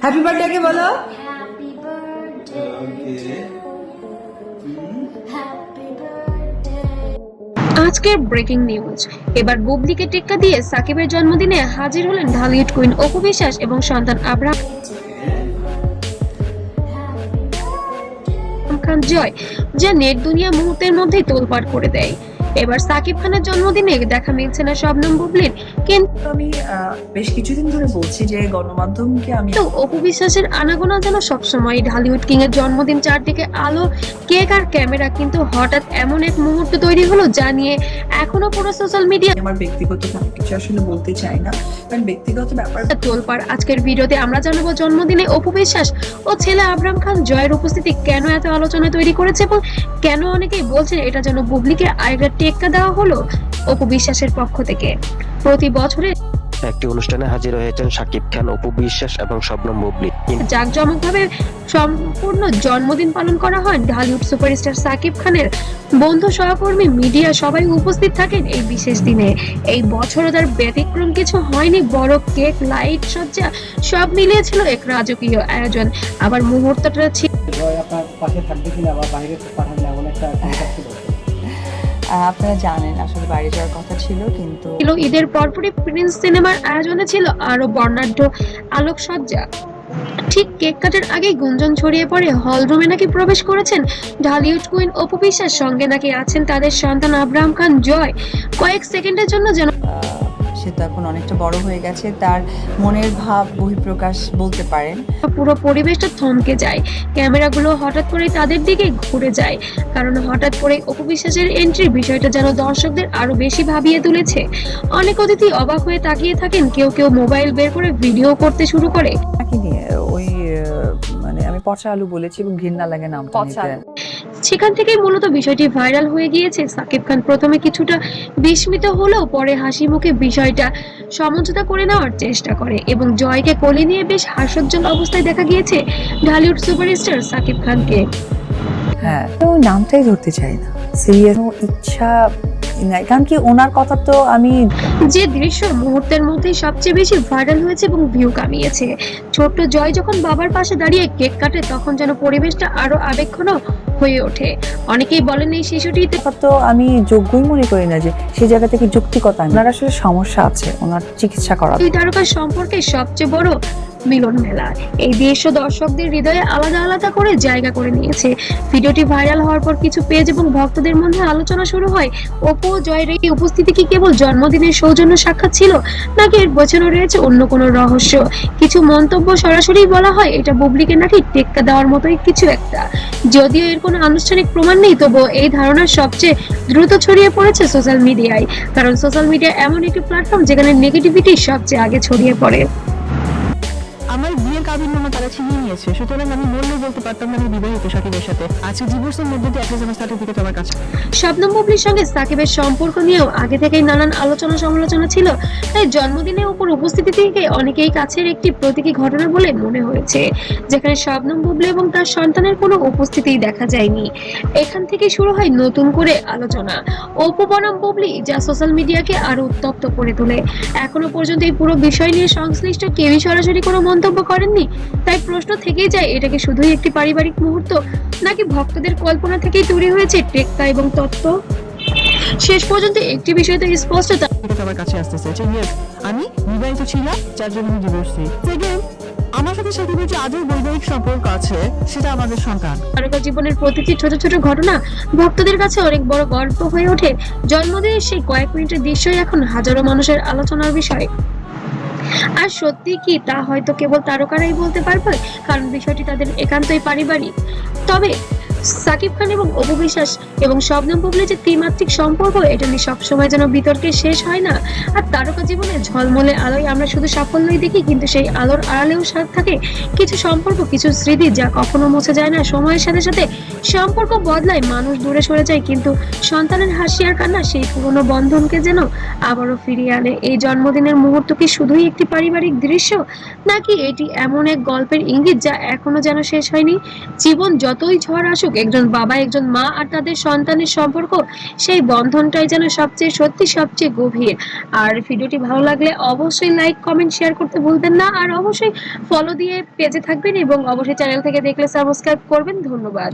Happy birthday কে বলো। Happy birthday to you. Happy birthday. আজকের breaking news, এবার বুবলিকে টেক্কা দিয়ে সাকিবের জন্মদিনে হাজির হলেন ঢালিউড কুইন অপু বিশ্বাস এবং সন্তান আবরাম খান জয়, যা নেট দুনিয়া মুহূর্তের মধ্যেই তোলপাড় করে দেয়। এবার সাকিব খানের জন্মদিনে দেখা মিলছে না শবনম বুবলির, কিন্তু আমি বেশ কিছুদিন ধরে বলছি যে গণমাধ্যমকে আমি অপু বিশ্বাসের আনাগোনা যেন সবসময় ঢালিউড কিং এর জন্মদিন, চারদিকে আলো, কেক আর ক্যামেরা, কিন্তু হঠাৎ এমন এক মুহূর্ত তৈরি হলো যা নিয়ে এখনো পুরো সোশ্যাল মিডিয়া আমার ব্যক্তিগত কিছু আসলে বলতে চাই না, কারণ ব্যক্তিগত ব্যাপার তোলপাড়। আজকের ভিডিওতে আমরা জানাবো জন্মদিনে অপু বিশ্বাস ও ছেলে আবরাম খান জয়ের উপস্থিতি কেন এত আলোচনা তৈরি করেছে এবং কেন অনেকেই বলছেন এটা যেন বুবলিকে আরেকটা টেক্কা দেওয়া হলো অপু বিশ্বাসের পক্ষ থেকে। প্রতি বছরে একটি অনুষ্ঠানে হাজির হয়েছেন শাকিব খান, অপু বিশ্বাস এবং শবনম বুবলি। জাঁকজমকভাবে সম্পূর্ণ জন্মদিন পালন করা হয় ঢালিউড সুপারস্টার সাকিব খানের। বন্ধু, সহকর্মী, মিডিয়া সবাই উপস্থিত থাকেন এই বিশেষ দিনে। এই বছরও তার ব্যতিক্রম কিছু হয়নি। বড় কেক, লাইট, সজ্জা সব মিলিয়ে ছিল এক রাজকীয় আয়োজন। আবার মুহূর্তটা ছিল আপনার পাশে থাকবে কিনা বা বাইরে পাঠাবেন এমন একটা চিন্তা ছিল। আপনারা জানেন আসলে বাইরে যাওয়ার কথা ছিল, কিন্তু ঈদের পরপরই প্রিন্স সিনেমার আয়োজনে ছিল আরো বর্ণাঢ্য আলোকসজ্জা। ঠিক কেক কাটার আগেই গুঞ্জন ছড়িয়ে পড়ে হল রুমে নাকি প্রবেশ করেছেন ঢালিউড কুইন অপু বিশ্বাস, সঙ্গে নাকি আছেন তাদের সন্তান আবরাম খান জয়। কয়েক সেকেন্ডের জন্য যেন সে তো এখন অনেকটা বড় হয়ে গেছে, তার মনের ভাব বহিঃপ্রকাশ বলতে পারেন। পুরো পরিবেশটা থমকে যায়। ক্যামেরাগুলো হঠাৎ করে তাদের দিকে ঘুরে যায়, কারণ হঠাৎ করে অপু বিশ্বাসের এন্ট্রি বিষয়টা যেন দর্শকদের আরো বেশি ভাবিয়ে তুলেছে। অনেক অতিথি অবাক হয়ে তাকিয়ে থাকেন, কেউ কেউ মোবাইল বের করে ভিডিও করতে শুরু করে। ওই মানে আমি পচা আলু বলেছি এবং ঘৃণা লাগে নামটা নিতে। সেখান থেকেই মূলত বিষয়টি ভাইরাল হয়ে গিয়েছে। সাকিব খান প্রথমে কিছুটা বিস্মিত হলেও পরে হাসি মুখে বিষয়টা সমঝোতা করে নেওয়ার চেষ্টা করে এবং জয়কে কোলে নিয়ে বেশ হাস্যোজ্জ্বল অবস্থায় দেখা গিয়েছে ঢালিউড সুপারস্টার সাকিব খানকে। হ্যাঁ, তো নামটাই ধরতে চাই না, সিরিয়াস ইচ্ছা নাই, কারণ কি ওনার কথা তো আমি যে দৃশ্য মুহূর্তের মধ্যেই সবচেয়ে বেশি ভাইরাল হয়েছে এবং ভিউ কামিয়েছে। ছোট্ট জয় যখন বাবার পাশে দাঁড়িয়ে কেক কাটে, তখন যেন পরিবেশটা আরো আবেগঘন হয়ে ওঠে। অনেকেই বলেন এই শিশুটি তো আমি যোগ্যই মনে করি না যে সেই জায়গা থেকে যুক্তিকতা। ওনার আসলে সমস্যা আছে, ওনার চিকিৎসা করা। দুই তারকার সম্পর্কে সবচেয়ে বড় মিলন মেলা। এই দৃশ্য দর্শকদের হৃদয়ে আলাদা আলাদা করে জায়গা করে নিয়েছে। ভিডিওটি ভাইরাল হওয়ার পর কিছু পেজ এবং ভক্তদের মধ্যে আলোচনা শুরু হয়, অপু ও জয়ের এই উপস্থিতি কি কেবল জন্মদিনের সৌজন্য সাক্ষাৎ ছিল, নাকি এর পেছনে রয়েছে অন্য কোনো রহস্য। কিছু মন্তব্য সরাসরি বলা হয় এটা বুবলিকে নাকি টেক্কা দেওয়ার মতোই কিছু একটা। যদিও এর কোনো আনুষ্ঠানিক প্রমাণ নেই, তবুও এই ধারণা সবচেয়ে দ্রুত ছড়িয়ে পড়েছে সোশ্যাল মিডিয়ায়, কারণ সোশ্যাল মিডিয়া এমন একটি প্ল্যাটফর্ম যেখানে নেগেটিভিটি সবচেয়ে আগে ছড়িয়ে পড়ে। আমার বিয়ের কাবিননামা তারা ছিনিয়ে নিয়েছে, সুতরাং আমি বললেই বলতে পারতাম না আমি বিবাহিত সাকিবের সাথে। আজকে ডিভোর্সের মধ্যে দিয়ে একটা আমার সার্টিফিকেট আমার কাছে। শবনম বুবলির সঙ্গে সাকিবের সম্পর্ক নিয়েও আগে থেকেই নানান আলোচনা সমালোচনা ছিল, তাই জন্মদিনে উপর উপস্থিতি থেকে অনেকেই কাছের একটি প্রতীকী ঘটনা বলে মনে হয়েছে, যেখানে শবনম বুবলি এবং তার সন্তানের কোনো উপস্থিতিই দেখা যায়নি। এখান থেকে শুরু হয় নতুন করে আলোচনা অপু বনাম বুবলি, যা সোশ্যাল মিডিয়াকে আরো উত্তপ্ত করে তোলে। এখনো পর্যন্ত এই পুরো বিষয় নিয়ে সংশ্লিষ্ট কেউই সরাসরি কোনো মন্তব্য করেননি, তাই প্রশ্ন থেকেই যায় এটা কি শুধুই একটি পারিবারিক মুহূর্ত, নাকি ভক্তদের কল্পনা থেকেই তৈরি হয়েছে টেক্কা এবং তত্ত্ব। শেষ পর্যন্ত একটি বিষয় তো স্পষ্ট, আমার কাছে আসতেছে যে আমি বিবাহিত ছিলাম, যার জন্য আমি ডিভোর্সি। সেকেন্ড, আমার সাথে সাকিবের যে আজও বৈবাহিক সম্পর্ক আছে সেটা আমাদের সন্তান। তারকা জীবনের প্রতিটি ছোট ছোট ঘটনা ভক্তদের কাছে অনেক বড় গল্প হয়ে ওঠে। জন্মদিনের সেই কয়েক মিনিটের দৃশ্যই এখন হাজারো মানুষের আলোচনার বিষয়। আর সত্যি কি তা হয়তো কেবল তারকারাই বলতে পারবে, কারণ বিষয়টি তাদের একান্তই পারিবারিক। তবে সাকিব খান এবং অপু বিশ্বাস এবং শবনম বুবলির যে ত্রিমাত্রিক সম্পর্ক, এটা নিয়ে সবসময় যেন বিতর্কে শেষ হয় না। আর তারকা জীবনে ঝলমলে আলোয় আমরা শুধু সাফল্যই দেখি, কিন্তু সেই আলোর আড়ালেও সাথ থাকে কিছু সম্পর্ক, কিছু স্মৃতি যা কখনো মুছে যায় না। সময়ের সাথে সাথে সম্পর্ক বদলায়, মানুষ দূরে সরে যায়, কিন্তু সন্তানের হাসি আর কান্না সেই পুরনো বন্ধনকে যেন আবারও ফিরিয়ে আনে। এই জন্মদিনের মুহূর্ত কি শুধুই একটি পারিবারিক দৃশ্য, নাকি এটি এমন এক গল্পের ইঙ্গিত যা এখনো যেন শেষ হয়নি? জীবন যতই ঝড় আসুক, একজন বাবা, একজন মা আর তাদের সন্তানের সম্পর্ক, সেই বন্ধনটাই যেন সবচেয়ে সত্যি সবচেয়ে গভীর। আর ভিডিওটি ভালো লাগলে অবশ্যই লাইক কমেন্ট শেয়ার করতে ভুলবেন না, আর অবশ্যই ফলো দিয়ে পেজে থাকবেন এবং অবশ্যই চ্যানেল থেকে দেখলে সাবস্ক্রাইব করবেন। ধন্যবাদ।